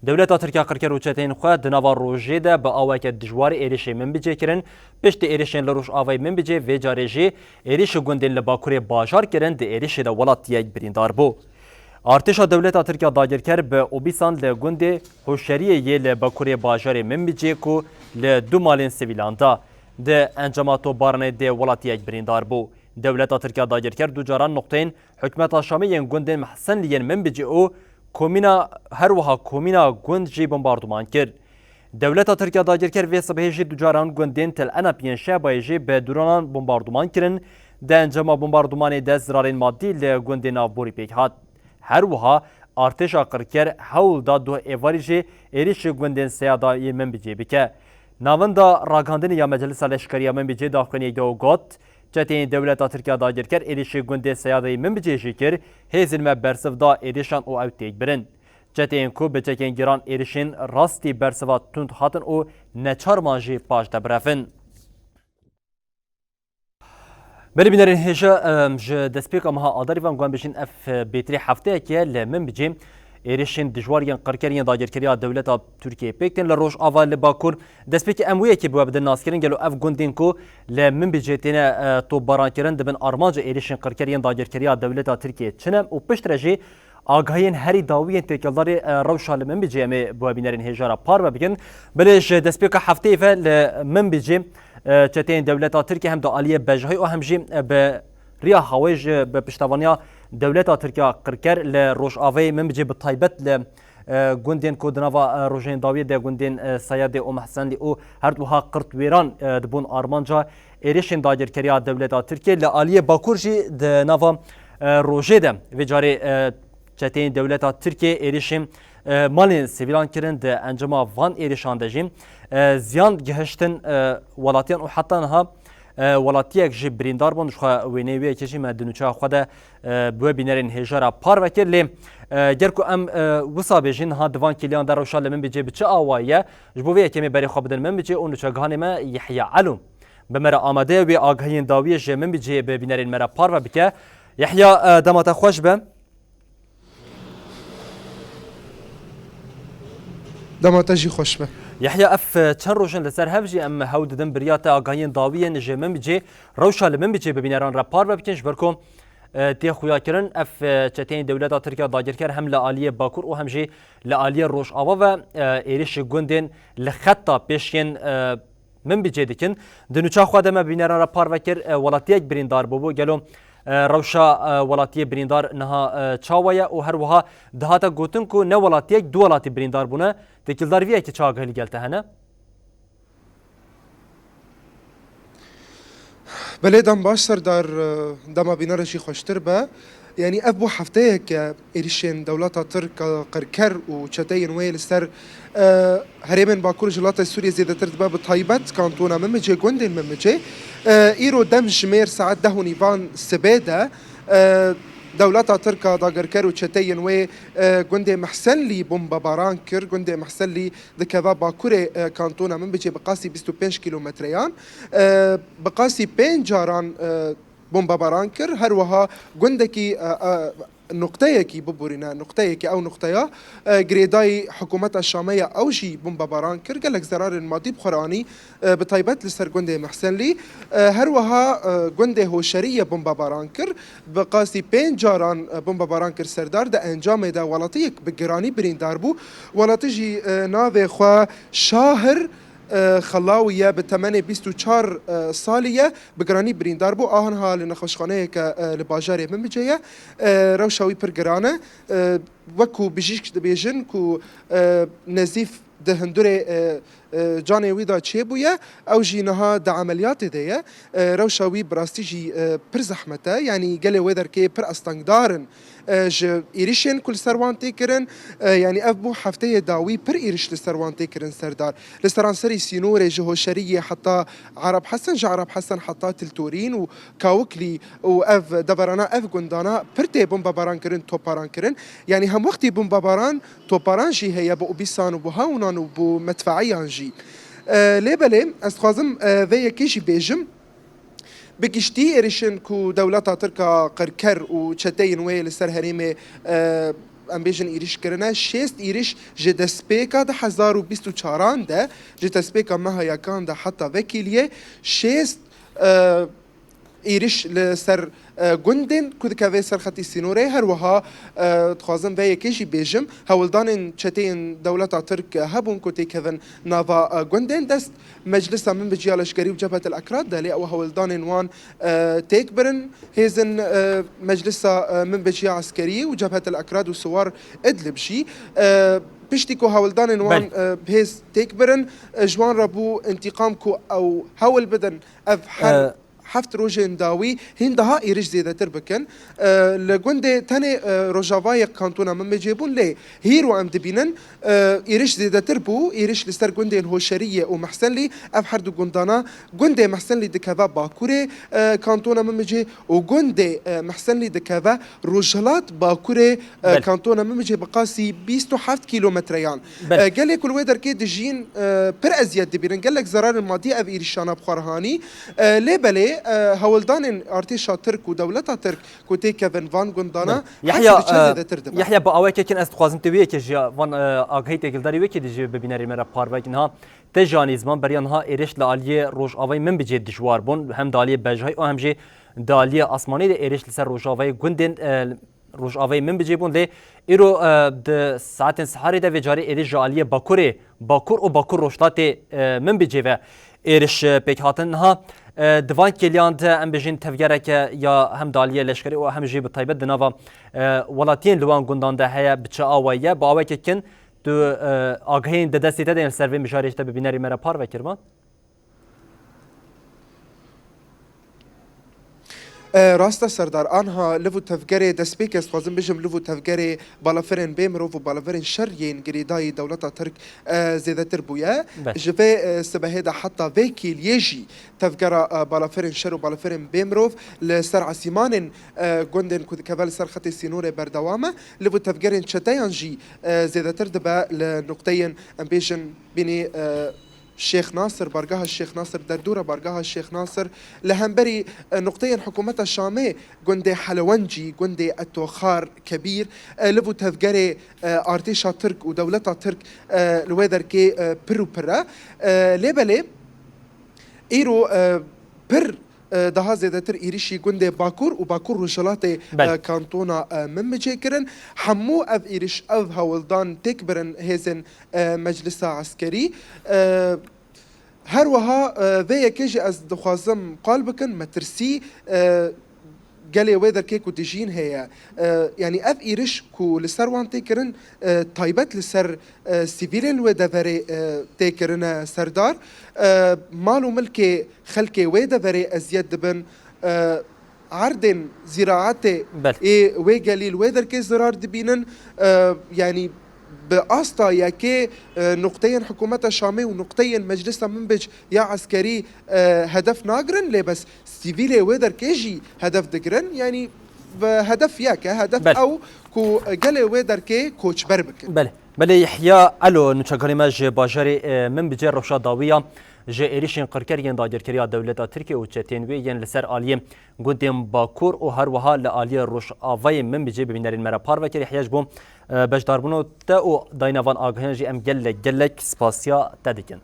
دولت ترکیه قرکر و چتین خود دنوا روژه ده با آوک دجوار ایریش من بجه کرن پشت ایریشن لروش آوای من بجه و جارجی ایریش گوندن لباکور باجار کرن ده ایریش ده ولات یک بریندار بو. ارتشا دولت ترکیه داگیرکر به اوبیسان لگوند هوشیاری یه لباکور باجار من بجه کو لدو مالین سویلان دا ده انجاماتو بارنه ده ولات یک بریندار بو. دولت ترکیه داگیرکر دو جاران نقطین حکمت شامی ین گوندن محسن لین من بجه او کومینا هر وها کومینا گوند جی بمباردمان کرد. دولت ترکیه داگیرکر و صبح جی دو جاران گوندین تل انا پین شبای جی به دوران بمباردمان کردن ده انجام بمباردمان ده زرارین مادی لگوندین آبوری پیک هات. هر وها ارتش قرکر حول دا دو ایواری جی ایریش گوندین سیادا یمن بجی بکه. ناوندا راگاندن یا مجلس لشکری یمن بجی داخلی دو گوت چتین دولت ترکیه داگیرکر ایریش گوندین سیادا یمن بجی شکر هزین ما برسف دا ایریشان او اوتیک برن. چتین کو بچکن گران ایریشین راستی برسوات تند هاتن او نچار مانجی پاش دبرفن. بری بینرین هجا دسپیک امها آداری وان گوان بشین اف بیتری هفته که لمن بجیم ایریشین دجواریان قرکریان داگیرکریا دولت ترکیه پیکتن لروش آوال لباکور دسپیک امویه که بوا بدن ناسکرین گلو اف گوندین کو لمن بجیتین تو بارانکرن دبن آرمانج ایریشین قرکریان داگیرکریا دولت ترکیه چنم و پشترجی آگاهین هری داویین تکلداری روشال من بجی امی بوا بینرین هجارا پار بگن بلش دسپیک هفته فل من بجیم چتین دولت ترکیه هم دالیه بجهای و همجی به ریا هواج به پشتوانیا دولت ترکیه قرکر لروش آوی من بجی به طایبت ل گوندین کودناوا روژین داوی ده گوندین سیاد او محسن لی او هر دوها قرط ویران دبون آرمانجا ایریشن داگیرکریا دولت ترکیه لالیه باکورجی ده ناوا روژه ده و جاری چتین دولت ترکیه ایریشن مالین سیویلان کرن ده انجام وان ایریشان دجیم زیان گهشتن ولاتیان و حتی نها ولاتیک جی بریندار بوند شو وینیوی کشی مدنوچا خود بو بینرین هجارا پار وکر لی گرکو ام وسا بجین ها دوان کلیان در روشال من بجی بچه آوایه جبوی کمی بری خواب دن من بجی اون چگهان ما یحیی علوم بمرا آماده و آگاهین داویه جی من بجی به بینرین مرا پار و بکه یحیی دمات خوش به دماتجی خوش به يحيى اف چند روشن لسر هفجي ام هود دم بريات آگاهين داويين جي من بجي روشال من بجي ببينران رپار ببكنش بركم تي خويا كرن اف چتين دولت تركيا داگيركر هم لآلية باكور و هم جي لآلية روش آوا و ايريش گوندين لخطا پیشين من بجي دكن دنوچا خوا دم ببينران رپار وكر ولاتيك بريندار بوبو گلو روشا ولاتیه بریندار نها چاویا و هر وها دهاتا گوتن کو نه ولاتیه دو ولاتی بریندار بونه تکیلدار ویه که چاگهلی گلته هنه بله دم باش سردار دما بینارشی خوشتر به يعني أبو حفتيك إيريشين دولة ترك قركر وشتين ويل سر هريمن باكور جلاطة سوريا زيادة ترتبة بطيبات كانتونا ممجي جوندين ممجي إيرو دمج مير ساعات دهو نيفان سبادة دولة تركا داغركر وشتين وي جوندي محسن لي بومبا بارانكر جوندي محسن لي ذكذا باكوري كانتونا ممجي بقاسي 25 كيلومتريان بقاسي بين جاران بومبا بارانكر هروها جندكي نقطيكي ببورينا نقطيكي او نقطيا جريداي حكومة الشامية او جي بومبا بارانكر قالك زرار الماضي بخراني بطيبات لسر جندي محسن لي هروها جندي هوشرية بومبا بارانكر بقاسي بين جاران بومبا بارانكر سردار دا انجام دا ولاتيك بجراني برين داربو ولاتجي ناوي خوا شاهر خلاوية بتمانية بيستو چار سالية بقراني بريندار بو آهنها لنخوشخانه لباجاري من بجاية روشاوي برقرانة وكو بجيش دبيجن كو نزيف ده هندوري جاني ويدا تشيبويا او جينها دا عمليات ديا روشاوي براستي جي پر زحمته يعني قالي ويدر كي پر استنقدارن إيريشين كل سروان تيكرن يعني أبو حفتي داوي بر إيريش لسروان تيكرن سردار لسران سري سينوري جهو شرية حتى عرب حسن عرب حسن حتى تلتورين وكاوكلي وأف دبرانا أف قندانا برتي بومبا باران كرن تو باران كرن يعني هم وقتي بومبا باران تو باران جي هي بو بيسان وبو هاونان وبو مدفعيان جي ليبلي استخوازم ذي كيشي بيجم بكشتي إيريشن كو دولتا تركا قركر وشتين ويل سر هريمي ام بیژن ایریش کرنه شیست ایریش جه دسپیکا ده 1024 ده جه دسپیکا مها یکان ده حتی وکیلیه شیست ایریش لسر گندن کود که سر خطی سینوره هر وها تخازن وی کیشی بیجم هولدان چتین دولت ترک هبون کتی کهن نوا گندن دست مجلس من بجیالشگری و جبهة الاکراد دلی او هولدان وان تیک برن هیزن مجلس من بجی عسکری و جبهة الاکراد و سوار ادلب شی پشتی کو هولدان وان بهز تیک برن جوان ربو انتقام کو او هول بدن اف حر حفت روجين داوي هين دها إيرج زيادة تربكن لجندة تاني رجاواي كانتونا من مجيبون ليه هيرو أم دبينن إيرج زيادة تربو إيرج لستر جندة هو شرية ومحسن لي أفحردو جندانا جندة محسن لي دكذا باكوري كانتونا من مجي وجندة محسن لي دكذا رجلات باكوري كانتونا من مجي بقاسي 27 كيلومتريان قال لي كل ويدر كده جين بر أزياد دبينن قال لك زرار الماضي أب إيرشانا بخارهاني ليه بلي هولدان ارتشا ترك ودولتا ترك كوتي كيفن فان غوندانا يحيى باوي كن است خوازم توی که وان اگهی تگل داری وکی دیجی ببیناری مرا پاروکن ها تجانی زمان بریان ها ایرش لالی روج اوی من بجی دشوار بون هم دالی بجای و هم جی دالی آسمانی ده ایرش لسر روج اوی گوندن روج اوی من بجی بون لی ایرو د ساعت سحری ده وجاری ایرش جالی باکور و باکور روشتات من بجی و ایرش پیک هاتن ها دوان کلیان ده ام بجین تفگرک یا هم دالیه لشکری و هم جیب طیبت دنوا ولاتین لوان گندان ده هیا بچه آوایه با آوای که کن تو آگهین ده دستی ده سروی مشارش ده ببیناری مرا پار وکرمان راستا سردار آنها لفو تفجري دسبيك استخدم بجم لفو تفجري بالافرين بيمرو وبالافرين شرين قريداي دولتا ترك زيادة تربويا جفي سبهيدا حتى فيكيل يجي تفجر بالافرين شر وبالافرين بيمرو لسرع سيمان جندن كفال سر خطي سينوري بردوامه لفو تفجرين شتايانجي زيادة تردبا لنقطين امبيشن بيني الشيخ ناصر برقاها الشيخ ناصر دردورة برقاها الشيخ ناصر لهمبري نقطيا حكومة الشامية قندي حلوانجي قندي التوخار كبير لبو تفجري ارتيشا ترك ودولتا ترك لويدر كي برو برا ليبالي ايرو بر ده زيادتر إيريشي جندي باكور وباكور رجالات كانتونا من مجيكرن حمو أف إيريش أف هولدان تكبرن هزن مجلس عسكري هروها ذي كيجي أز دخوازم قالبكن مترسي قالي ويدر كيكو تجين هي يعني اف ايرش كو لسر وان تيكرن طيبت لسر سيفيلين ويدفري تيكرن سردار مالو ملكي خلكي ويدفري ازياد دبن عردن زراعتي اي ويقالي الويدر كي زرار دبينن يعني بأسطا ياكي نقطين حكومة الشامية ونقطين مجلس منبج يا عسكري هدف ناقرن لي بس سيفيلي ويدر كيجي هدف دقرن يعني هدف ياك هدف او كو قالي ويدر كي كوتش بربك بله يحيى الو نشكري ماج باجري من بجي روشا داوية جه ایریشین قرکرین داگیرکریا دولت ترکیه و چتینوی ین لسر آلیه گودیم باکور و هر وها لآلیه روش آوای من بجی ببینرین مرا پار و کری احتیاج بوم بجداربونو تا و داینوان آگهنجی ام گلک سپاسیا تدکن